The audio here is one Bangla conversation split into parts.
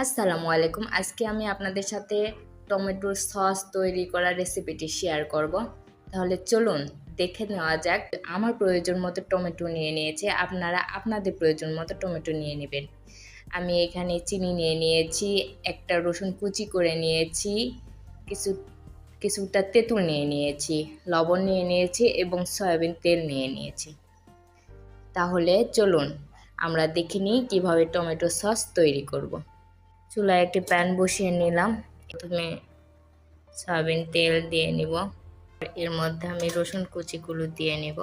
আসসালামু আলাইকুম। আজকে আমি আপনাদের সাথে টমেটোর সস তৈরি করার রেসিপিটি শেয়ার করব। তাহলে চলুন দেখে নেওয়া যাক। আমার প্রয়োজন মতো টমেটো নিয়ে নিয়েছি। আপনারা আপনাদের প্রয়োজন মতো টমেটো নিয়ে নেবেন। আমি এখানে চিনি নিয়ে নিয়েছি, একটা রসুন কুচি করে নিয়েছি, কিছু কিছুটা তেঁতুল নিয়ে নিয়েছি, লবণ নিয়ে নিয়েছি এবং সয়াবিন তেল নিয়ে নিয়েছি। তাহলে চলুন আমরা দেখে নিই কীভাবে টমেটো সস তৈরি করব। চুলায় একটি প্যান বসিয়ে নিলাম। প্রথমে সয়াবিন তেল দিয়ে নিব, এর মধ্যে আমি রসুন কুচিগুলো দিয়ে নিব।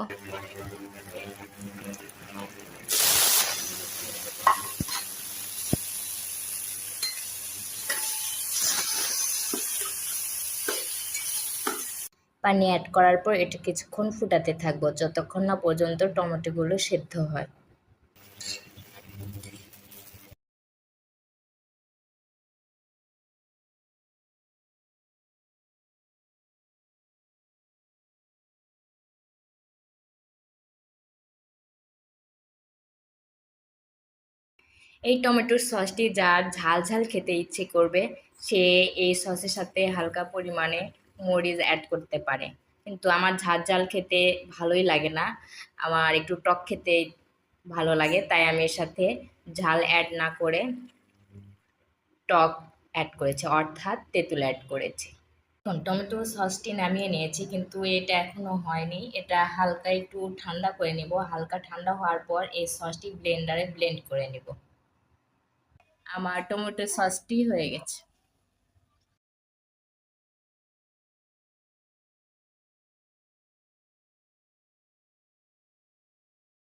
পানি অ্যাড করার পর এটা কিছুক্ষণ ফুটাতে থাকবো, যতক্ষণ না পর্যন্ত টমেটোগুলো সেদ্ধ হয়। এই টমেটোর সসটি যার ঝাল ঝাল খেতে ইচ্ছে করবে সে এই সসের সাথে হালকা পরিমাণে মরিচ অ্যাড করতে পারে, কিন্তু আমার ঝাল ঝাল খেতে ভালোই লাগে না, আমার একটু টক খেতে ভালো লাগে, তাই আমি এর সাথে ঝাল অ্যাড না করে টক অ্যাড করেছি, অর্থাৎ তেঁতুল অ্যাড করেছি। এখন টমেটো সসটি নামিয়ে নিয়েছি, কিন্তু এটা এখনো হয়নি, এটা হালকা একটু ঠান্ডা করে নেব। হালকা ঠান্ডা হওয়ার পর এই সসটি ব্লেন্ডারে ব্লেন্ড করে নেব। আমার টমেটো সসটি হয়ে গেছে।